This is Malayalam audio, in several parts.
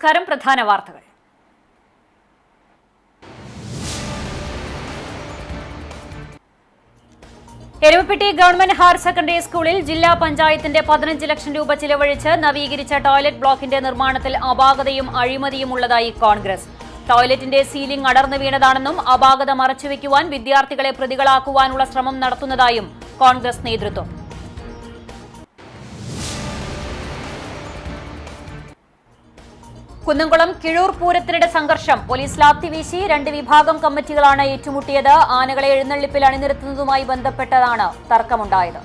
നമസ്കാരം. പ്രധാന വാർത്തകൾ. എരുമപ്പെട്ടി ഗവൺമെന്റ് ഹയർ സെക്കൻഡറി സ്കൂളിൽ ജില്ലാ പഞ്ചായത്തിന്റെ 15 ലക്ഷം രൂപ ചിലവഴിച്ച് നവീകരിച്ച ടോയ്ലറ്റ് ബ്ലോക്കിന്റെ നിർമ്മാണത്തിൽ അപാകതയും അഴിമതിയും ഉള്ളതായി കോൺഗ്രസ്. ടോയ്ലറ്റിന്റെ സീലിംഗ് അടർന്നു വീണതാണെന്നും അപാകത മറച്ചുവെക്കുവാൻ വിദ്യാർത്ഥികളെ പ്രതികളാക്കുവാനുള്ള ശ്രമം നടത്തുന്നതായും കോൺഗ്രസ് നേതൃത്വം. കുന്നംകുളം കിഴൂർ പൂരത്തിനിടെ സംഘർഷം. പോലീസ് ലാത്തിവീശി 2 വിഭാഗം കമ്മിറ്റികളാണ് ഏറ്റുമുട്ടിയത്. ആനകളെ എഴുന്നള്ളിപ്പിൽ അണിനിരത്തുന്നതുമായി ബന്ധപ്പെട്ടതാണ് തർക്കമുണ്ടായത്.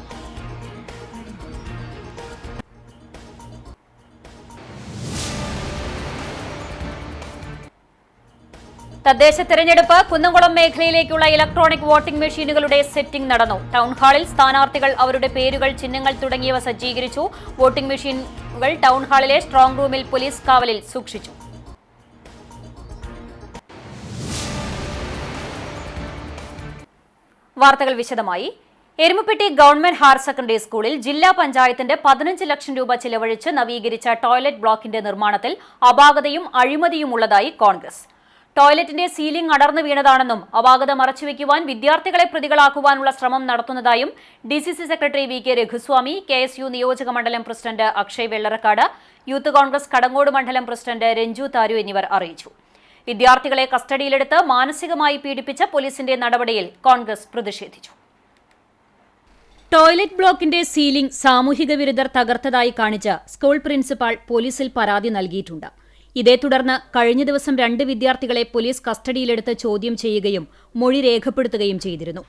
തദ്ദേശ തെരഞ്ഞെടുപ്പ്. കുന്നംകുളം മേഖലയിലേക്കുള്ള ഇലക്ട്രോണിക് വോട്ടിംഗ് മെഷീനുകളുടെ സെറ്റിംഗ് നടന്നു. ടൗൺഹാളിൽ സ്ഥാനാർത്ഥികൾ അവരുടെ പേരുകൾ, ചിഹ്നങ്ങൾ തുടങ്ങിയവ സജ്ജീകരിച്ചു. വോട്ടിംഗ് മെഷീനുകൾ ടൗൺഹാളിലെ സ്ട്രോങ് റൂമിൽ പോലീസ് കാവലിൽ സൂക്ഷിച്ചു. വാർത്തകൾ വിശദമായി. എരുമപ്പെട്ടി ഗവൺമെന്റ് ഹയർ സെക്കൻഡറി സ്കൂളിൽ ജില്ലാ പഞ്ചായത്തിന്റെ 15 ലക്ഷം രൂപ ചിലവഴിച്ച് നവീകരിച്ച ടോയ്ലറ്റ് ബ്ലോക്കിന്റെ നിർമ്മാണത്തിൽ അപാകതയും അഴിമതിയും ഉള്ളതായി കോൺഗ്രസ്. ടോയ്ലറ്റിന്റെ സീലിംഗ് അടർന്നു വീണതാണെന്നും അപാകത മറച്ചുവെക്കുവാൻ വിദ്യാർത്ഥികളെ പ്രതികളാക്കുവാനുള്ള ശ്രമം നടത്തുന്നതായും DCC secretary V K Raghuswami, KSU നിയോജക മണ്ഡലം president Akshay Vellarakkad, Youth Congress Kadangode മണ്ഡലം പ്രസിഡന്റ് രഞ്ജു താരു എന്നിവർ അറിയിച്ചു. വിദ്യാർത്ഥികളെ കസ്റ്റഡിയിലെടുത്ത് മാനസികമായി പീഡിപ്പിച്ച പോലീസിന്റെ നടപടിയിൽ കോൺഗ്രസ് പ്രതിഷേധിച്ചു. ടോയ്ലറ്റ് ബ്ലോക്കിന്റെ സീലിംഗ് സാമൂഹിക വിരുദ്ധർ തകർത്തതായി കാണിച്ച് സ്കൂൾ പ്രിൻസിപ്പാൾ പോലീസിൽ പരാതി നൽകിയിട്ടുണ്ട്. ഇതേ തുടർന്ന് കഴിഞ്ഞ ദിവസം 2 വിദ്യാർത്ഥികളെ പോലീസ് കസ്റ്റഡിയിലെടുത്ത് ചോദ്യം ചെയ്യുകയും മൊഴി രേഖപ്പെടുത്തുകയും ചെയ്തിരുന്നു.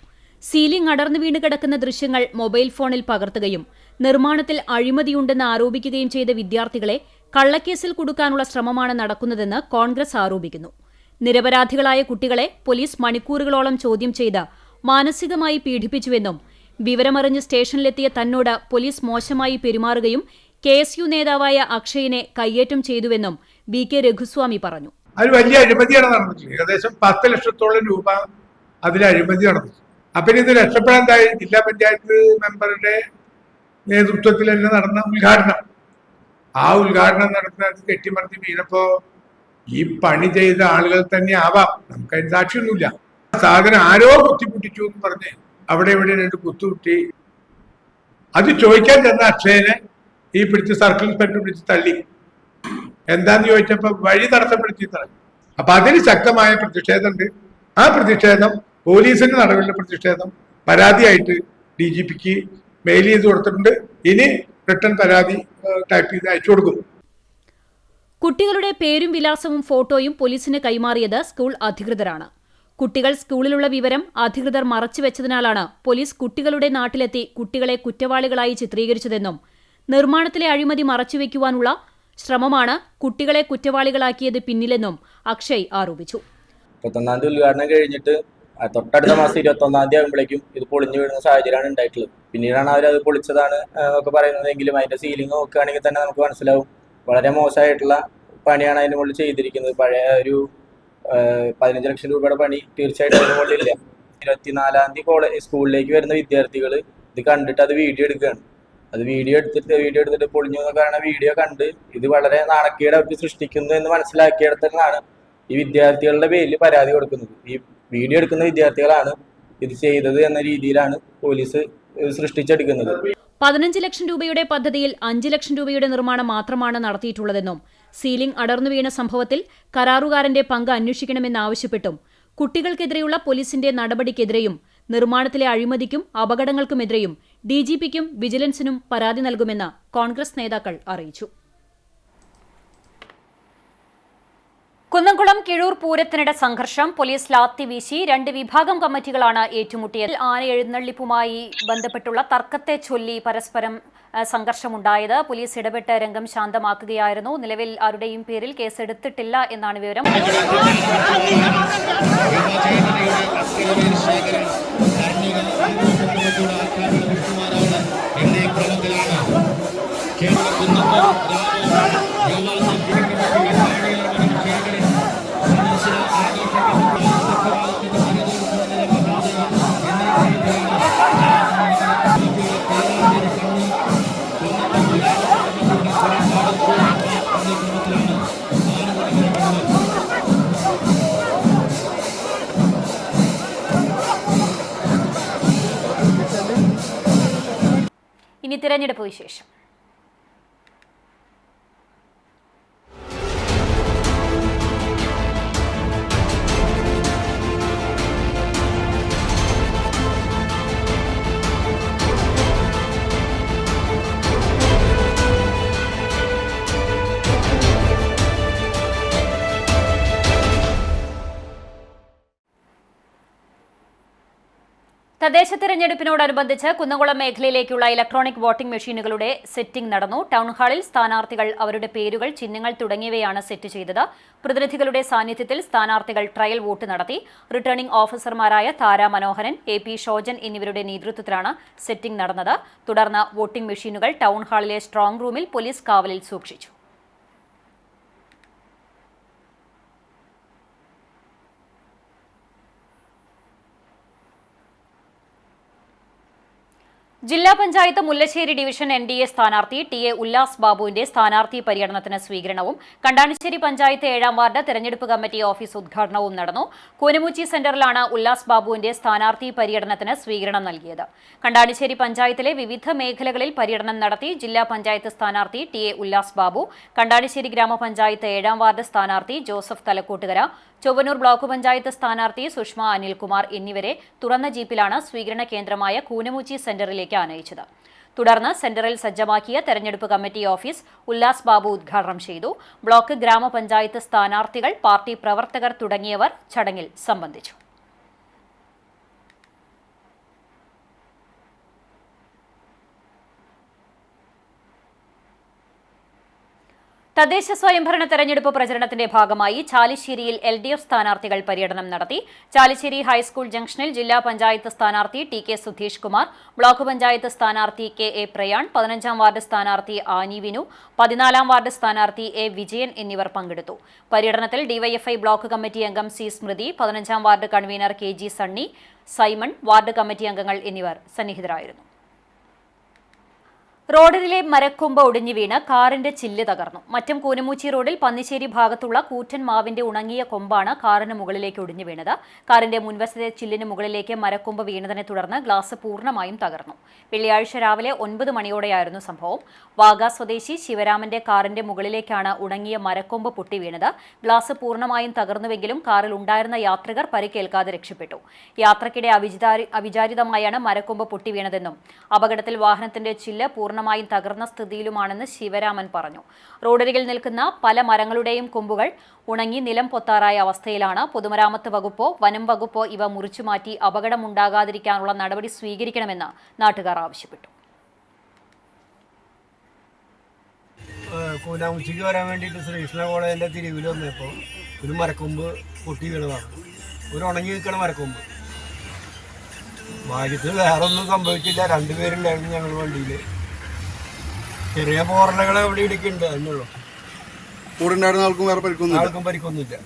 സീലിംഗ് അടർന്നു വീണ് കിടക്കുന്ന ദൃശ്യങ്ങൾ മൊബൈൽ ഫോണിൽ പകർത്തുകയും നിർമ്മാണത്തിൽ അഴിമതിയുണ്ടെന്ന് ആരോപിക്കുകയും ചെയ്ത വിദ്യാർത്ഥികളെ കള്ളക്കേസിൽ കുടുക്കാനുള്ള ശ്രമമാണ് നടക്കുന്നതെന്ന് കോൺഗ്രസ് ആരോപിക്കുന്നു. നിരപരാധികളായ കുട്ടികളെ പോലീസ് മണിക്കൂറുകളോളം ചോദ്യം ചെയ്ത് മാനസികമായി പീഡിപ്പിച്ചുവെന്നും വിവരമറിഞ്ഞ് സ്റ്റേഷനിലെത്തിയ തന്നോട് പോലീസ് മോശമായി പെരുമാറുകയും KSU നേതാവായ അക്ഷയിനെ കയ്യേറ്റം ചെയ്തുവെന്നും വി കെ രഘുസ്വാമി പറഞ്ഞു. അത് വലിയ അഴിമതിയാണ് നടന്നിട്ടുള്ളത്. ഏകദേശം 10 ലക്ഷത്തോളം രൂപ അതിൽ അഴിമതി നടന്നു. അപ്പൊ ഇത് രക്ഷപ്പെടാൻ ജില്ലാ പഞ്ചായത്ത് മെമ്പറുടെ നേതൃത്വത്തിൽ തന്നെ നടന്ന ഉദ്ഘാടനം, ആ ഉദ്ഘാടനം നടത്തുന്നത് കെട്ടിമറിഞ്ഞ് വീണപ്പോ ഈ പണി ചെയ്ത ആളുകൾ തന്നെ ആവാം, നമുക്കതിന് സാക്ഷിയൊന്നുമില്ല. സാധനം ആരോ കുത്തിപ്പൊട്ടിച്ചു എന്ന് പറഞ്ഞ് അവിടെ ഇവിടെ 2 കുത്തുകുട്ടി. അത് ചോദിക്കാൻ ചെന്ന അക്ഷയനെ ഈ പിടിച്ച് സർക്കിൾ ഇൻസ്പെക്ടർ പിടിച്ച് തള്ളി. എന്താന്ന് ചോദിച്ചപ്പോ വഴി തടസ്സപ്പെടുത്തി തള്ളി. അപ്പൊ അതിന് ശക്തമായ പ്രതിഷേധമുണ്ട്. ആ പ്രതിഷേധം, പോലീസിന്റെ നടപടിയുടെ പ്രതിഷേധം പരാതിയായിട്ട് DGPക്ക് മെയിൽ ചെയ്ത് കൊടുത്തിട്ടുണ്ട്. ഇനി റിട്ടേൺ പരാതി ടൈപ്പ് ചെയ്ത് അയച്ചു കൊടുക്കും. കുട്ടികളുടെ പേരും വിലാസവും ഫോട്ടോയും പോലീസിന് കൈമാറിയത് സ്കൂൾ അധികൃതരാണ്. കുട്ടികൾ സ്കൂളിലുള്ള വിവരം അധികൃതർ മറച്ചുവെച്ചതിനാലാണ് പോലീസ് കുട്ടികളുടെ നാട്ടിലെത്തി കുട്ടികളെ കുറ്റവാളികളായി ചിത്രീകരിച്ചതെന്നും നിർമ്മാണത്തിലെ അഴിമതി മറച്ചുവെക്കുവാനുള്ള ശ്രമമാണ് കുട്ടികളെ കുറ്റവാളികളാക്കിയത് പിന്നിലെന്നും അക്ഷയ് ആരോപിച്ചു. 31-ാം തീയതി ഉദ്ഘാടനം കഴിഞ്ഞിട്ട് തൊട്ടടുത്ത മാസം 21-ാം തീയതി ആകുമ്പോഴേക്കും ഇത് പൊളിഞ്ഞു വീഴുന്ന സാഹചര്യമാണ് ഉണ്ടായിട്ടുള്ളത്. പിന്നീടാണ് അവരത് പൊളിച്ചതാണ് എന്നൊക്കെ പറയുന്നതെങ്കിലും അതിന്റെ സീലിംഗ് നോക്കുകയാണെങ്കിൽ തന്നെ നമുക്ക് മനസ്സിലാവും വളരെ മോശമായിട്ടുള്ള പണിയാണ് അതിന് മുകളിൽ ചെയ്തിരിക്കുന്നത്. പഴയ ഒരു 15 ലക്ഷം രൂപയുടെ പണി തീർച്ചയായിട്ടും അതിന് മുകളിലില്ല. 24-ാം തീയതി സ്കൂളിലേക്ക് വരുന്ന വിദ്യാർത്ഥികൾ ഇത് കണ്ടിട്ട് അത് വീഡിയോ എടുക്കുകയാണ്. അത് വീഡിയോ എടുത്തിട്ട് പൊളിഞ്ഞു എന്നൊക്കെ പറയുന്ന വീഡിയോ കണ്ട് ഇത് വളരെ നാണക്കേട് അവർക്ക് സൃഷ്ടിക്കുന്നു എന്ന് മനസ്സിലാക്കിയെടുത്തതാണ് ഈ വിദ്യാർത്ഥികളുടെ പേരിൽ പരാതി കൊടുക്കുന്നത്. ഈ വീഡിയോ എടുക്കുന്ന വിദ്യാർത്ഥികളാണ് ഇത് ചെയ്തത് എന്ന രീതിയിലാണ് പോലീസ് സൃഷ്ടിച്ചെടുക്കുന്നത്. 15 ലക്ഷം രൂപയുടെ പദ്ധതിയിൽ 5 ലക്ഷം രൂപയുടെ നിർമ്മാണം മാത്രമാണ് നടത്തിയിട്ടുള്ളതെന്നും സീലിംഗ് അടർന്നു വീണ സംഭവത്തിൽ കരാറുകാരന്റെ പങ്ക് അന്വേഷിക്കണമെന്നാവശ്യപ്പെട്ടും കുട്ടികൾക്കെതിരെയുള്ള പോലീസിന്റെ നടപടിക്കെതിരെയും നിർമ്മാണത്തിലെ അഴിമതിക്കും അപകടങ്ങൾക്കുമെതിരെയും DGPക്കും വിജിലൻസിനും പരാതി നൽകുമെന്ന് കോൺഗ്രസ് നേതാക്കൾ അറിയിച്ചു. കുന്നംകുളം കിഴൂർ പൂരത്തിനിടെ സംഘർഷം. പോലീസ് ലാത്തിവീശി 2 വിഭാഗം കമ്മിറ്റികളാണ് ഏറ്റുമുട്ടിയത്. ആന എഴുന്നള്ളിപ്പുമായി ബന്ധപ്പെട്ടുള്ള തർക്കത്തെ ചൊല്ലി പരസ്പരം സംഘർഷമുണ്ടായത്. പോലീസ് ഇടപെട്ട് രംഗം ശാന്തമാക്കുകയായിരുന്നു. നിലവിൽ ആരുടെയും പേരിൽ കേസെടുത്തിട്ടില്ല എന്നാണ് വിവരം. തിരഞ്ഞെടുപ്പ് വിശേഷം. തദ്ദേശ തിരഞ്ഞെടുപ്പിനോടനുബന്ധിച്ച് കുന്നംകുളം മേഖലയിലേക്കുള്ള ഇലക്ട്രോണിക് വോട്ടിംഗ് മെഷീനുകളുടെ സെറ്റിംഗ് നടന്നു. ടൗൺഹാളിൽ സ്ഥാനാർത്ഥികൾ അവരുടെ പേരുകൾ, ചിഹ്നങ്ങൾ തുടങ്ങിയവയാണ് സെറ്റ് ചെയ്തത്. പ്രതിനിധികളുടെ സാന്നിധ്യത്തിൽ സ്ഥാനാർത്ഥികൾ ട്രയൽ വോട്ട് നടത്തി. റിട്ടേണിംഗ് ഓഫീസർമാരായ താര മനോഹരൻ, AP ഷോജൻ എന്നിവരുടെ നേതൃത്വത്തിലാണ് സെറ്റിംഗ് നടന്നത്. തുടർന്ന് വോട്ടിംഗ് മെഷീനുകൾ ടൗൺഹാളിലെ സ്ട്രോങ് റൂമിൽ പോലീസ് കാവലിൽ സൂക്ഷിച്ചു. ജില്ലാ പഞ്ചായത്ത് മുല്ലശ്ശേരി ഡിവിഷൻ NDA സ്ഥാനാർത്ഥി TA ഉല്ലാസ് ബാബുവിന്റെ സ്ഥാനാർത്ഥി പര്യടനത്തിന് സ്വീകരണവും കണ്ടാണിശ്ശേരി പഞ്ചായത്ത് 7ാം വാർഡ് തെരഞ്ഞെടുപ്പ് കമ്മിറ്റി ഓഫീസ് ഉദ്ഘാടനവും നടന്നു. കൂനമുച്ചി സെന്ററിലാണ് ഉല്ലാസ് ബാബുവിന്റെ സ്ഥാനാർത്ഥി പര്യടനത്തിന് സ്വീകരണം നൽകിയത്. കണ്ടാണിശ്ശേരി പഞ്ചായത്തിലെ വിവിധ മേഖലകളിൽ പര്യടനം നടത്തി ജില്ലാ പഞ്ചായത്ത് സ്ഥാനാർത്ഥി TA ഉല്ലാസ് ബാബു, കണ്ടാണിശ്ശേരി ഗ്രാമപഞ്ചായത്ത് 7ാം വാർഡ് സ്ഥാനാർത്ഥി ജോസഫ് തലക്കൂട്ടുകര, ചൊവ്വന്നൂർ ബ്ലോക്ക് പഞ്ചായത്ത് സ്ഥാനാർത്ഥി സുഷ്മ അനിൽകുമാർ എന്നിവരെ തുറന്ന ജീപ്പിലാണ് സ്വീകരണ കേന്ദ്രമായ കൂനമുച്ചി സെന്ററിലേക്ക് അനയിച്ചത്. തുടർന്ന് സെന്ററിൽ സജ്ജമാക്കിയ തെരഞ്ഞെടുപ്പ് കമ്മിറ്റി ഓഫീസ് ഉല്ലാസ് ബാബു ഉദ്ഘാടനം ചെയ്തു. ബ്ലോക്ക് ഗ്രാമപഞ്ചായത്ത് സ്ഥാനാർത്ഥികൾ, പാർട്ടി പ്രവർത്തകർ തുടങ്ങിയവർ ചടങ്ങിൽ സംബന്ധിച്ചു. തദ്ദേശ സ്വയംഭരണ തെരഞ്ഞെടുപ്പ് പ്രചരണത്തിന്റെ ഭാഗമായി ചാലിശ്ശേരിയിൽ LDF സ്ഥാനാർത്ഥികൾ പര്യടനം നടത്തി. ചാലിശ്ശേരി ഹൈസ്കൂൾ ജംഗ്ഷനിൽ ജില്ലാ പഞ്ചായത്ത് സ്ഥാനാർത്ഥി TK സുധീഷ് കുമാർ, ബ്ലോക്ക് പഞ്ചായത്ത് സ്ഥാനാർത്ഥി KA പ്രയാൺ, 15ാം വാർഡ് സ്ഥാനാർത്ഥി ആനി വിനു, 14ാം വാർഡ് സ്ഥാനാർത്ഥി A വിജയൻ എന്നിവർ പങ്കെടുത്തു. പര്യടനത്തിൽ DYFI ബ്ലോക്ക് കമ്മിറ്റി അംഗം C സ്മൃതി, 15ാം ward convener KG Sunny, Simon, ward committee അംഗങ്ങൾ എന്നിവർ സന്നിഹിതരായിരുന്നു. റോഡിലെ മരക്കൊമ്പ് ഒടിഞ്ഞു വീണ് കാറിന്റെ ചില്ല് തകർന്നു. മറ്റം കൂനമുച്ചി റോഡിൽ പന്നിശ്ശേരി ഭാഗത്തുള്ള കൂറ്റൻ മാവിന്റെ ഉണങ്ങിയ കൊമ്പാണ് കാറിന് മുകളിലേക്ക് ഒടിഞ്ഞു വീണത്. കാറിന്റെ മുൻവശത്തെ ചില്ലിന് മുകളിലേക്ക് മരക്കൊമ്പ് വീണതിനെ തുടർന്ന് ഗ്ലാസ് പൂർണ്ണമായും തകർന്നു. വെള്ളിയാഴ്ച രാവിലെ 9 മണിയോടെയായിരുന്നു സംഭവം. വാഗ സ്വദേശി ശിവരാമന്റെ കാറിന്റെ മുകളിലേക്കാണ് ഉണങ്ങിയ മരക്കൊമ്പ് പൊട്ടി വീണത്. ഗ്ലാസ് പൂർണ്ണമായും തകർന്നുവെങ്കിലും കാറിൽ ഉണ്ടായിരുന്ന യാത്രികർ പരിക്കേൽക്കാതെ രക്ഷപ്പെട്ടു. യാത്രക്കിടെ അവിചാരിതമായാണ് മരക്കൊമ്പ് പൊട്ടി വീണതെന്നും അപകടത്തിൽ വാഹനത്തിന്റെ ചില്ല് പൂർണ്ണമായും തകർന്ന സ്ഥിതിയിലുമാണെന്ന് ശിവരാമൻ പറഞ്ഞു. റോഡരികിൽ നിൽക്കുന്ന പല മരങ്ങളുടെയും കൊമ്പുകൾ ഉണങ്ങി നിലം പൊത്താറായ അവസ്ഥയിലാണ്. പൊതുമരാമത്ത് വകുപ്പോ വനം വകുപ്പോ ഇവ മുറിച്ചുമാറ്റി അപകടമുണ്ടാകാതിരിക്കാനുള്ള നടപടി സ്വീകരിക്കണമെന്ന് നാട്ടുകാർ ആവശ്യപ്പെട്ടു. കൂനാമുച്ചിക്ക് വരാൻ വേണ്ടിയിട്ട് ശ്രീകൃഷ്ണ കോളേജിൻ്റെ തിരിവിൽ വന്നപ്പോൾ ഒരു മരക്കൊമ്പ് പൊട്ടി വീണതാണ്. ഒരു ഉണങ്ങി നിൽക്കണ മരക്കൊമ്പ്. ഭാഗ്യത്തിൽ വേറെ ഒന്നും സംഭവിച്ചില്ല. 2 പേരുണ്ടായിരുന്നു ഞങ്ങൾ വണ്ടിയിൽ. ചെറിയ പോറലുകൾ എവിടെ ഇടിക്കുന്നുണ്ട് എന്നുള്ളൂ. കൂടെ ഉണ്ടായിരുന്ന ആൾക്കും വേറെ പരിക്കൊന്നുമില്ല.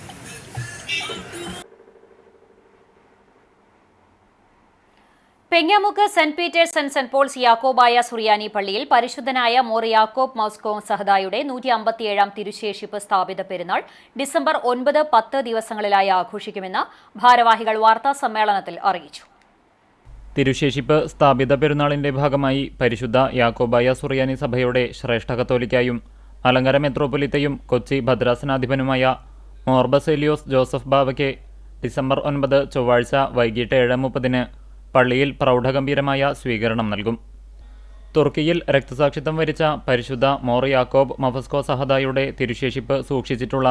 Pengamuk Saint Peter's and Saint Paul's യാക്കോബായ സുറിയാനി പള്ളിയിൽ പരിശുദ്ധനായ മോർ യാക്കോബ് മൗസ്കോ സഹദായുടെ 157ാം തിരുശേഷിപ്പ് സ്ഥാപിത പെരുന്നാൾ ഡിസംബർ 9, 10 ദിവസങ്ങളിലായി ആഘോഷിക്കുമെന്ന് ഭാരവാഹികൾ വാർത്താ സമ്മേളനത്തിൽ അറിയിച്ചു. തിരുശേഷിപ്പ് സ്ഥാപിത പെരുന്നാളിന്റെ ഭാഗമായി പരിശുദ്ധ യാക്കോബായ സുറിയാനി സഭയുടെ ശ്രേഷ്ഠ കത്തോലിക്കായും അലങ്കര മെത്രോപൊലിത്തയും കൊച്ചി ഭദ്രാസനാധിപനുമായ മോർ ബസേലിയോസ് ജോസഫ് ബാവയ്ക്ക് ഡിസംബർ 9 ചൊവ്വാഴ്ച വൈകിട്ട് 7:30 പള്ളിയിൽ പ്രൗഢഗംഭീരമായ സ്വീകരണം നൽകും. തുർക്കിയിൽ രക്തസാക്ഷിത്വം വരിച്ച പരിശുദ്ധ മോർ യാക്കോബ് മഫസ്കോ സഹദായുടെ തിരുശേഷിപ്പ് സൂക്ഷിച്ചിട്ടുള്ള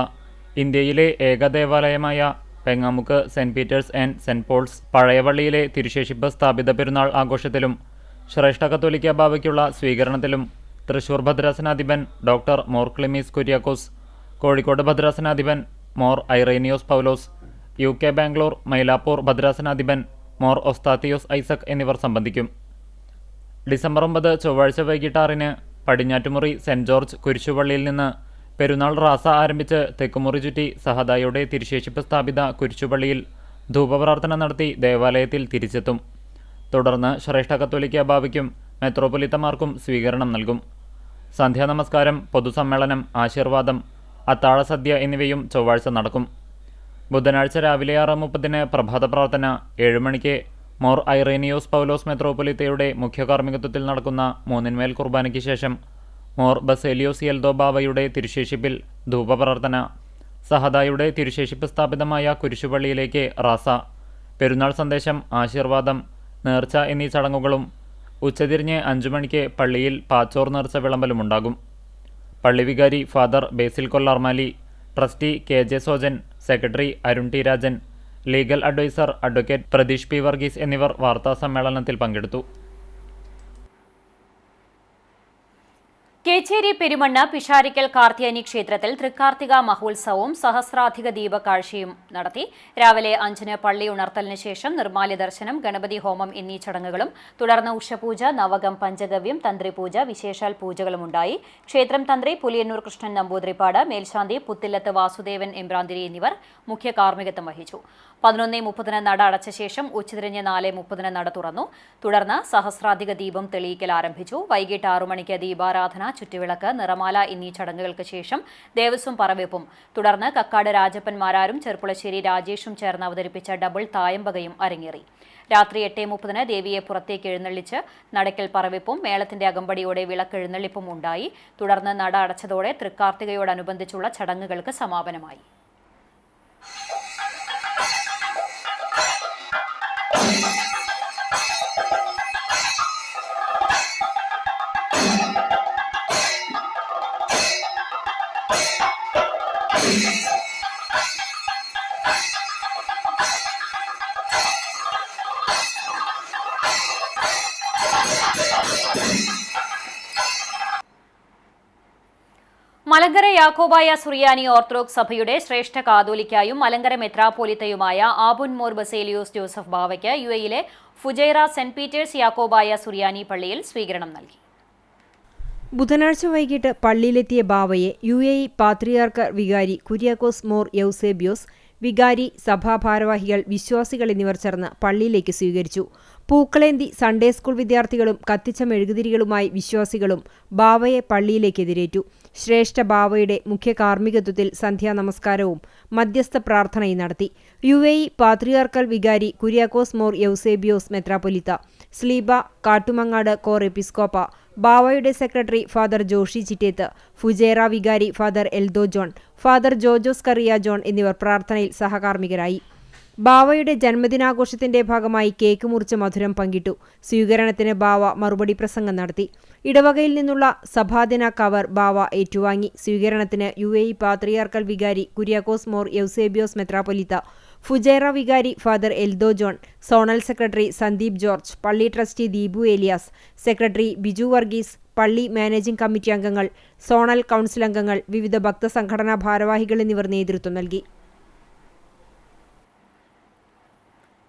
ഇന്ത്യയിലെ ഏക ദേവാലയമായ Pengamuk Saint Peter's and Saint Paul's പഴയപള്ളിയിലെ തിരുശേഷിപ്പ് സ്ഥാപിത പെരുന്നാൾ ആഘോഷത്തിലും ശ്രേഷ്ഠ കത്തോലിക്ക ബാവയ്ക്കുള്ള സ്വീകരണത്തിലും തൃശൂർ ഭദ്രാസനാധിപൻ doctor Mor Clemis Kuriakose, Kozhikode ഭദ്രാസനാധിപൻ Mor Ireneos Paulose, UK Bangalore Mylapore ഭദ്രാസനാധിപൻ മോർ ഒസ്താത്തിയോസ് ഐസക് എന്നിവർ സംബന്ധിക്കും. ഡിസംബർ 9 ചൊവ്വാഴ്ച വൈകിട്ട് 6 പടിഞ്ഞാറ്റുമുറി സെന്റ് ജോർജ് കുരിശുപള്ളിയിൽ നിന്ന് പെരുന്നാൾ റാസ ആരംഭിച്ച് തെക്കുമുറി ചുറ്റി സഹദായുടെ തിരുശേഷിപ്പ് സ്ഥാപിത കുരിശുപള്ളിയിൽ ധൂപപ്രാർത്ഥന നടത്തി ദേവാലയത്തിൽ തിരിച്ചെത്തും. തുടർന്ന് ശ്രേഷ്ഠ കത്തോലിക്ക ബാവയ്ക്കും മെത്രോപൊലിത്തമാർക്കും സ്വീകരണം നൽകും. സന്ധ്യാനമസ്കാരം, പൊതുസമ്മേളനം, ആശീർവാദം, അത്താഴ സദ്യ എന്നിവയും ചൊവ്വാഴ്ച നടക്കും. ബുധനാഴ്ച രാവിലെ 6:30 പ്രഭാത പ്രാർത്ഥന, 7 മണിക്ക് മോർ ഐറേനിയോസ് പൗലോസ് മെത്രോപൊലിത്തയുടെ മുഖ്യ കാർമ്മികത്വത്തിൽ നടക്കുന്ന മൂന്നിന്മേൽ കുർബാനയ്ക്ക് ശേഷം മോർ ബസേലിയോസ് യെൽദോ ബാവയുടെ തിരുശേഷിപ്പിൽ ധൂപപ്രാർത്ഥന, സഹദായുടെ തിരുശേഷിപ്പ് സ്ഥാപിതമായ കുരിശുപള്ളിയിലേക്ക് റാസ, പെരുന്നാൾ സന്ദേശം, ആശീർവാദം, നേർച്ച എന്നീ ചടങ്ങുകളും ഉച്ചതിരിഞ്ഞ് 5 മണിക്ക് പള്ളിയിൽ പാച്ചോർ നേർച്ച വിളമ്പലുമുണ്ടാകും. പള്ളി വികാരി father Basil Kollarmali, trustee KJ Sojan, secretary Arun T Rajan, legal advisor advocate Pratheesh P Varghese എന്നിവർ വാർത്താസമ്മേളനത്തിൽ പങ്കെടുത്തു. കേച്ചേരി പെരുമണ്ണ പിഷാരിക്കൽ കാർത്തിയാനി ക്ഷേത്രത്തിൽ തൃക്കാർത്തിക മഹോത്സവവും സഹസ്രാധിക ദീപകാഴ്ചയും നടത്തി. രാവിലെ 5-ന് പള്ളി ഉണർത്തലിന് ശേഷം നിർമ്മാല്യ ദർശനം, ഗണപതി ഹോമം എന്നീ ചടങ്ങുകളും, തുടർന്ന് ഉഷപൂജ, നവകം, പഞ്ചഗവ്യം, തന്ത്രിപൂജ, വിശേഷാൽ പൂജകളുമുണ്ടായി. ക്ഷേത്രം തന്ത്രി പുലിയന്നൂർ കൃഷ്ണൻ നമ്പൂതിരിപ്പാട്, മേൽശാന്തി പുത്തില്ലത്ത് വാസുദേവൻ എമ്പ്രാന്തിരി എന്നിവർ മുഖ്യ കാർമ്മികത്വം വഹിച്ചു. 11:30 നട അടച്ച ശേഷം ഉച്ചതിരിഞ്ഞ് 4:30 നട തുറന്നു. തുടർന്ന് സഹസ്രാധിക ദീപം തെളിയിക്കൽ ആരംഭിച്ചു. വൈകിട്ട് 6 മണിക്ക് ദീപാരാധന, ചുറ്റുവിളക്ക്, നിറമാല എന്നീ ചടങ്ങുകൾക്ക് ശേഷം ദേവസ്വം പറവെപ്പും, തുടർന്ന് കക്കാട് രാജപ്പന്മാരാരും ചെർപ്പുളശ്ശേരി രാജേഷും ചേർന്ന് അവതരിപ്പിച്ച ഡബിൾ തായമ്പകയും അരങ്ങേറി. രാത്രി 8:30 ദേവിയെ പുറത്തേക്ക് എഴുന്നള്ളിച്ച് നടയ്ക്കൽ പറവെപ്പും മേളത്തിന്റെ അകമ്പടിയോടെ വിളക്കെഴുന്നള്ളിപ്പും ഉണ്ടായി. തുടർന്ന് നട അടച്ചതോടെ തൃക്കാർത്തികയോടനുബന്ധിച്ചുള്ള ചടങ്ങുകൾക്ക് സമാപനമായി. മലങ്കര യാക്കോബായ സുറിയാനി ഓർത്തഡോക്സ് സഭയുടെ ശ്രേഷ്ഠ കാതോലിക്കായും മലങ്കര മെത്രാപ്പോലിത്തയുമായ ആബുൻ മോർ ബസേലിയോസ് ജോസഫ് ബാവയ്ക്ക് UAE-യിലെ ഫുജൈറ സെന്റ് പീറ്റേഴ്സ് യാക്കോബായ സുറിയാനി പള്ളിയിൽ സ്വീകരണം നൽകി. ബുധനാഴ്ച വൈകിട്ട് പള്ളിയിലെത്തിയ ബാവയെ UAE പാത്രിയാർക്ക് വികാരി കുര്യാക്കോസ് മോർ യൗസേബിയോസ്, വികാരി, സഭാഭാരവാഹികൾ, വിശ്വാസികൾ എന്നിവർ ചേർന്ന് പള്ളിയിലേക്ക് സ്വീകരിച്ചു. പൂക്കളേന്തി സൺഡേ സ്കൂൾ വിദ്യാർത്ഥികളും കത്തിച്ച മെഴുകുതിരികളുമായി വിശ്വാസികളും ബാവയെ പള്ളിയിലേക്ക് എതിരേറ്റു. ശ്രേഷ്ഠ ബാവയുടെ മുഖ്യ കാർമ്മികത്വത്തിൽ സന്ധ്യാനമസ്കാരവും മധ്യസ്ഥ പ്രാർത്ഥനയും നടത്തി. UAE പാത്രിയാർക്കൽ വികാരി കുര്യാക്കോസ് മോർ യൗസേബിയോസ് മെത്രാപ്പൊലിത്ത, സ്ലീബ കാട്ടുമങ്ങാട് കോർ എപ്പിസ്കോപ്പ, ബാവയുടെ secretary father Joshy Chittethu, Fujairah വികാരി father Eldho John, father Jojos Kariya John എന്നിവർ പ്രാർത്ഥനയിൽ സഹകാർമ്മികരായി. ബാവയുടെ ജന്മദിനാഘോഷത്തിന്റെ ഭാഗമായി കേക്ക് മുറിച്ച് മധുരം പങ്കിട്ടു. സ്വീകരണത്തിന് ബാവ മറുപടി പ്രസംഗം നടത്തി. ഇടവകയിൽ നിന്നുള്ള സഭാദിന കവർ ബാവ ഏറ്റുവാങ്ങി. സ്വീകരണത്തിന് UAE പാത്രിയാർക്കൽ വികാരി കുര്യാക്കോസ് മോർ യൗസേബിയോസ് മെത്രാപ്പൊലിത്ത, ഫുജൈറ വികാരി father Eldho John, zonal secretary Sandeep George, പള്ളി ട്രസ്റ്റി ദീപു ഏലിയാസ്, സെക്രട്ടറി ബിജു വർഗീസ്, പള്ളി മാനേജിംഗ് കമ്മിറ്റി അംഗങ്ങൾ, സോണൽ കൗൺസിൽ അംഗങ്ങൾ, വിവിധ ഭക്തസംഘടനാ ഭാരവാഹികൾ എന്നിവർ നേതൃത്വം നൽകി.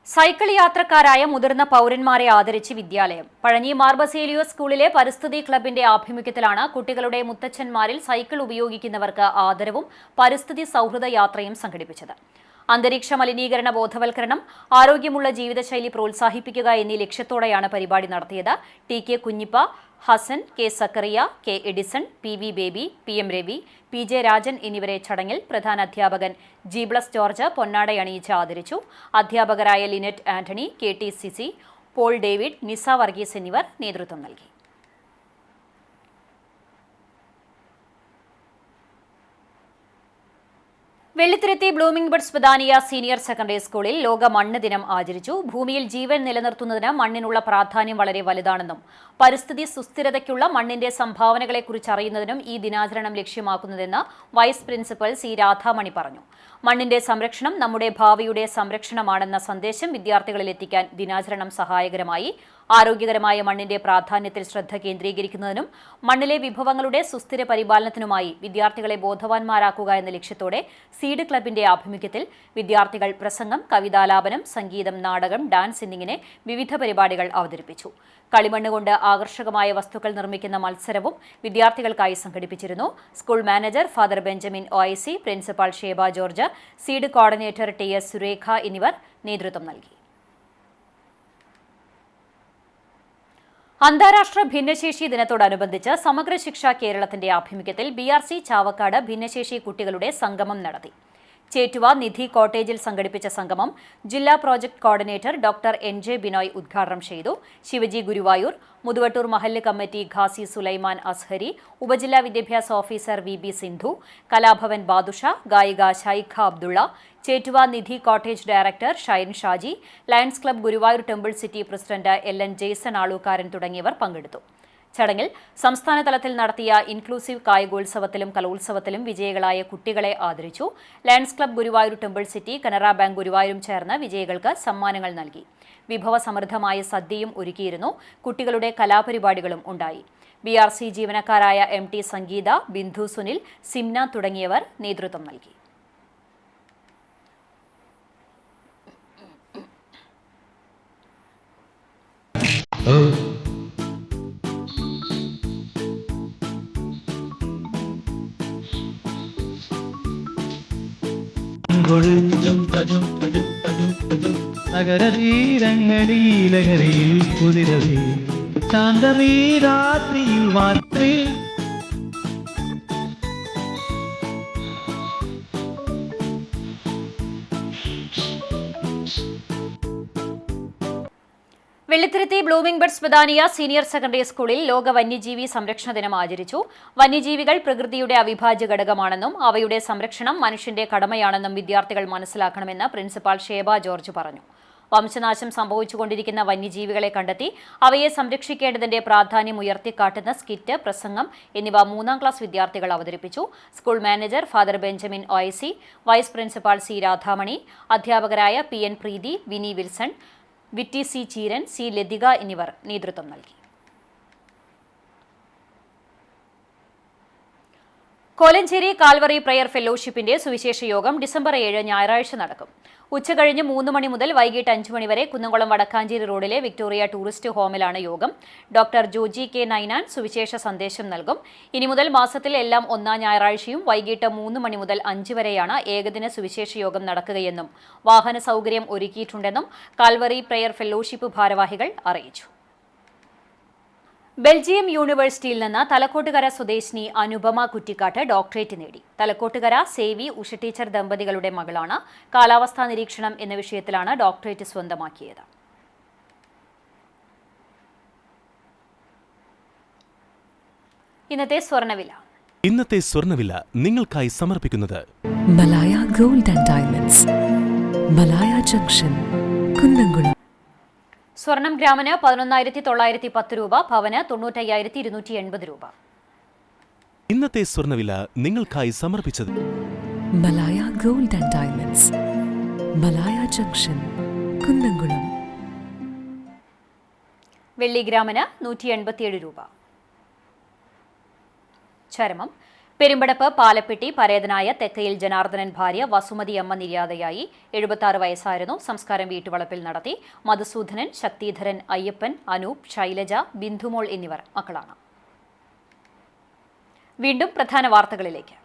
സൈക്കിൾ യാത്രക്കാരായ മുതിർന്ന പൗരന്മാരെ ആദരിച്ച് വിദ്യാലയം. പഴഞ്ഞി മാർ ബസേലിയോസ് സ്കൂളിലെ പരിസ്ഥിതി ക്ലബിന്റെ ആഭിമുഖ്യത്തിലാണ് കുട്ടികളുടെ മുത്തച്ഛന്മാരിൽ സൈക്കിൾ ഉപയോഗിക്കുന്നവർക്ക് ആദരവും പരിസ്ഥിതി സൗഹൃദ യാത്രയും സംഘടിപ്പിച്ചത്. അന്തരീക്ഷ മലിനീകരണ ബോധവൽക്കരണം, ആരോഗ്യമുള്ള ജീവിതശൈലി പ്രോത്സാഹിപ്പിക്കുക എന്നീ ലക്ഷ്യത്തോടെയാണ് പരിപാടി നടത്തിയത്. TK Kunhippa, Hasan, K Zakariya, K Edison, PV Baby, PM Ravi, PJ Rajan എന്നിവരെ ചടങ്ങിൽ പ്രധാന അധ്യാപകൻ ജീബ്ലസ് ജോർജ് പൊന്നാടയണിയിച്ച് ആദരിച്ചു. അധ്യാപകരായ Linet Antony, KT Cissy, Paul David, Nisa Varghese എന്നിവർ നേതൃത്വം നൽകി. Vellithiruthi blooming buds Badania senior secondary സ്കൂളിൽ ലോക മണ്ണ് ദിനം ആചരിച്ചു. ഭൂമിയിൽ ജീവൻ നിലനിർത്തുന്നതിന് മണ്ണിനുള്ള പ്രാധാന്യം വളരെ വലുതാണെന്നും പരിസ്ഥിതി സുസ്ഥിരതയ്ക്കുള്ള മണ്ണിന്റെ സംഭാവനകളെക്കുറിച്ച് അറിയുന്നതിനും ഈ ദിനാചരണം ലക്ഷ്യമാക്കുന്നതെന്ന് വൈസ് പ്രിൻസിപ്പൽ C രാധാമണി പറഞ്ഞു. മണ്ണിന്റെ സംരക്ഷണം നമ്മുടെ ഭാവിയുടെ സംരക്ഷണമാണെന്ന സന്ദേശം വിദ്യാർത്ഥികളിൽ എത്തിക്കാൻ ദിനാചരണം സഹായകരമായി. ആരോഗ്യകരമായ മണ്ണിന്റെ പ്രാധാന്യത്തിൽ ശ്രദ്ധ കേന്ദ്രീകരിക്കുന്നതിനും മണ്ണിലെ വിഭവങ്ങളുടെ സുസ്ഥിര പരിപാലനത്തിനുമായി വിദ്യാർത്ഥികളെ ബോധവാന്മാരാക്കുക എന്ന ലക്ഷ്യത്തോടെ സീഡ് ക്ലബിന്റെ ആഭിമുഖ്യത്തിൽ വിദ്യാർത്ഥികൾ പ്രസംഗം, കവിതാലാപനം, സംഗീതം, നാടകം, ഡാൻസ് എന്നിങ്ങനെ വിവിധ പരിപാടികൾ അവതരിപ്പിച്ചു. കളിമണ്ണ് കൊണ്ട് ആകർഷകമായ വസ്തുക്കൾ നിർമ്മിക്കുന്ന മത്സരവും വിദ്യാർത്ഥികൾക്കായി സംഘടിപ്പിച്ചിരുന്നു. School manager father Benjamin OIC, principal Sheba George, seed coordinator TS Surekha എന്നിവർ നേതൃത്വം നൽകി. അന്താരാഷ്ട്ര ഭിന്നശേഷി ദിനത്തോടനുബന്ധിച്ച് സമഗ്ര ശിക്ഷ കേരളത്തിന്റെ ആഭിമുഖ്യത്തിൽ BRC ചാവക്കാട് ഭിന്നശേഷി കുട്ടികളുടെ സംഗമം നടത്തി. ചേറ്റുവ നിധി കോട്ടേജിൽ സംഘടിപ്പിച്ച സംഗമം ജില്ലാ project coordinator doctor NJ Binoy ഉദ്ഘാടനം ചെയ്തു. ശിവജി ഗുരുവായൂർ, മുതുവട്ടൂർ മഹല്ല് കമ്മിറ്റി ഖാസി സുലൈമാൻ അസ്ഹരി, ഉപജില്ലാ വിദ്യാഭ്യാസ ഓഫീസർ VB സിന്ധു, കലാഭവൻ ബാദുഷ, ഗായിക Shaikha Abdulla, Chettuva Nidhi cottage director Shine Shaji, Lions club Guruvayur temple city president LN Jaison Alukkaran തുടങ്ങിയവർ പങ്കെടുത്തു. ചടങ്ങിൽ സംസ്ഥാന തലത്തിൽ നടത്തിയ ഇൻക്ലൂസീവ് കായികോത്സവത്തിലും കലോത്സവത്തിലും വിജയികളായ കുട്ടികളെ ആദരിച്ചു. Lions club Guruvayur temple city, Canara bank ഗുരുവായൂരും ചേർന്ന് വിജയികൾക്ക് സമ്മാനങ്ങൾ നൽകി. വിഭവസമൃദ്ധമായ സദ്യയും ഒരുക്കിയിരുന്നു. കുട്ടികളുടെ കലാപരിപാടികളും ഉണ്ടായി. BRC ജീവനക്കാരായ MT സംഗീത, ബിന്ദു സുനിൽ, സിംന തുടങ്ങിയവർ നേതൃത്വം നൽകി. നഗരതീരങ്ങളിലകരയിൽ കുതിരവേ ശാന്തമീ രാത്രിയിൽ മാത്രേ Vellithiruthi blooming buds Badania senior secondary സ്കൂളിൽ ലോക വന്യജീവി സംരക്ഷണ ദിനം ആചരിച്ചു. വന്യജീവികൾ പ്രകൃതിയുടെ അവിഭാജ്യ ഘടകമാണെന്നും അവയുടെ സംരക്ഷണം മനുഷ്യന്റെ കടമയാണെന്നും വിദ്യാർത്ഥികൾ മനസ്സിലാക്കണമെന്ന് പ്രിൻസിപ്പാൾ ഷേബ ജോർജ് പറഞ്ഞു. വംശനാശം സംഭവിച്ചുകൊണ്ടിരിക്കുന്ന വന്യജീവികളെ കണ്ടെത്തി അവയെ സംരക്ഷിക്കേണ്ടതിന്റെ പ്രാധാന്യം ഉയർത്തിക്കാട്ടുന്ന സ്കിറ്റ്, പ്രസംഗം എന്നിവ 3ാം ക്ലാസ് വിദ്യാർത്ഥികൾ അവതരിപ്പിച്ചു. School manager father Benjamin OIC, vice principal C Radhamani, അധ്യാപകരായ PN Preethi, Vini Wilson, Vitty C Cheeran, C Lathika എന്നിവർ നേതൃത്വം നൽകി. കോലഞ്ചേരി കാൽവറി പ്രയർ ഫെലോഷിപ്പിന്റെ സുവിശേഷ യോഗം ഡിസംബർ 7 ഞായറാഴ്ച നടക്കും. ഉച്ചകഴിഞ്ഞ് 3 മണി മുതൽ വൈകിട്ട് 5 മണി വരെ കുന്നംകുളം വടക്കാഞ്ചേരി റോഡിലെ വിക്ടോറിയ ടൂറിസ്റ്റ് ഹോമിലാണ് യോഗം. ഡോക്ടർ ജോജി K നൈനാൻ സുവിശേഷ സന്ദേശം നൽകും. ഇനി മുതൽ മാസത്തിൽ എല്ലാം 1ാം ഞായറാഴ്ചയും വൈകിട്ട് 3 മണി മുതൽ 5 വരെയാണ് ഏകദിന സുവിശേഷ യോഗം നടക്കുകയെന്നും വാഹന സൗകര്യം ഒരുക്കിയിട്ടുണ്ടെന്നും കാൽവറി പ്രയർ ഫെലോഷിപ്പ് ഭാരവാഹികൾ അറിയിച്ചു. ബെൽജിയം യൂണിവേഴ്സിറ്റിയിൽ നിന്ന് തലക്കോട്ടുകര സ്വദേശിനി അനുപമ കുറ്റിക്കാട്ട് ഡോക്ടറേറ്റ് നേടി. തലക്കോട്ടുകര സേവി ഉഷ ടീച്ചർ ദമ്പതികളുടെ മകളാണ്. കാലാവസ്ഥാ നിരീക്ഷണം എന്ന വിഷയത്തിലാണ് ഡോക്ടറേറ്റ് സ്വന്തമാക്കിയത്. ഇന്നത്തെ സ്വർണ്ണവില നിങ്ങൾക്കായി സമർപ്പിക്കുന്നത് Malaya gold and diamonds, Malaya junction, Kunnamkulam. സ്വർണം ഗ്രാമിന് 11,910 രൂപ, പവന് 95,280 രൂപ. ഇന്നത്തെ സ്വർണ്ണവില നിങ്ങൾക്കായി സമർപ്പിച്ചത് Malaya gold and diamonds, Malaya junction, Kunnamkulam. വെള്ളി ഗ്രാമിന് 187 രൂപ. ചരമം പെരുമ്പടപ്പ് പാലപ്പെട്ടി പരേതനായ തെക്കയിൽ ജനാർദ്ദനൻ ഭാര്യ വസുമതി അമ്മ നിര്യാതയായി. 76 വയസ്സായിരുന്നു. സംസ്കാരം വീട്ടുവളപ്പിൽ നടത്തി. മധുസൂദനൻ, ശക്തിധരൻ, അയ്യപ്പൻ, അനൂപ്, ശൈലജ, ബിന്ദുമോൾ എന്നിവർ മക്കളാണ്. വീണ്ടും പ്രധാന വാർത്തകളിലേക്ക്.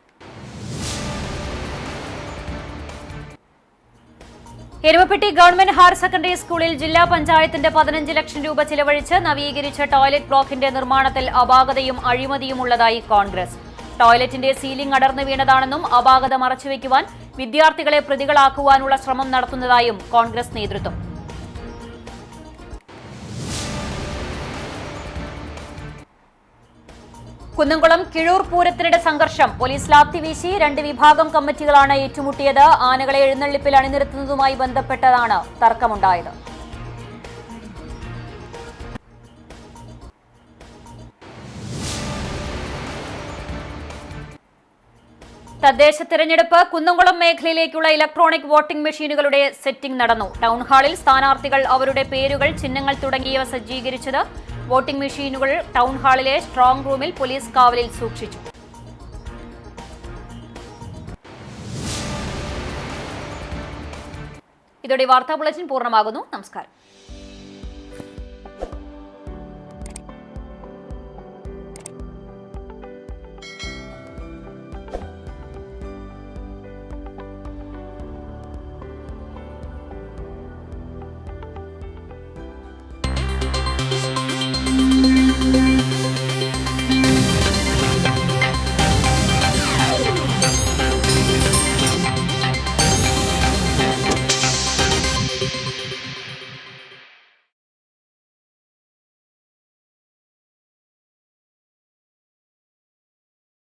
എരുമപ്പെട്ടി ഗവൺമെന്റ് ഹയർ സെക്കൻഡറി സ്കൂളിൽ ജില്ലാ പഞ്ചായത്തിന്റെ 15 ലക്ഷം രൂപ ചിലവഴിച്ച് നവീകരിച്ച ടോയ്ലറ്റ് ബ്ലോക്കിന്റെ നിർമ്മാണത്തിൽ അപാകതയും അഴിമതിയും ഉള്ളതായി കോൺഗ്രസ്. ടോയ്ലറ്റിന്റെ സീലിംഗ് അടർന്നു വീണതാണെന്നും അപാകത മറച്ചുവെക്കുവാൻ വിദ്യാർത്ഥികളെ പ്രതികളാക്കുവാനുള്ള ശ്രമം നടത്തുന്നതായും കോൺഗ്രസ് നേതൃത്വം. കുന്നംകുളം കിഴൂർ പൂരത്തിനിടെ സംഘർഷം. പോലീസ് ലാത്തി വീശി 2 വിഭാഗം കമ്മിറ്റികളാണ് ഏറ്റുമുട്ടിയത്. ആനകളെ എഴുന്നള്ളിപ്പിൽ അണിനിരത്തുന്നതുമായി ബന്ധപ്പെട്ടതാണ് തർക്കമുണ്ടായത്. തദ്ദേശ തെരഞ്ഞെടുപ്പ്. കുന്നംകുളം മേഖലയിലേക്കുള്ള ഇലക്ട്രോണിക് വോട്ടിംഗ് മെഷീനുകളുടെ സെറ്റിംഗ് നടന്നു. ടൗൺഹാളിൽ സ്ഥാനാർത്ഥികൾ അവരുടെ പേരുകൾ, ചിഹ്നങ്ങൾ തുടങ്ങിയവ സജ്ജീകരിച്ചത്. വോട്ടിംഗ് മെഷീനുകൾ ടൗൺഹാളിലെ സ്ട്രോങ് റൂമിൽ പോലീസ് കാവലിൽ സൂക്ഷിച്ചു. ഇതോടെ വാർത്താ ബുള്ളറ്റിൻ പൂർണ്ണമാകുന്നു. നമസ്കാരം.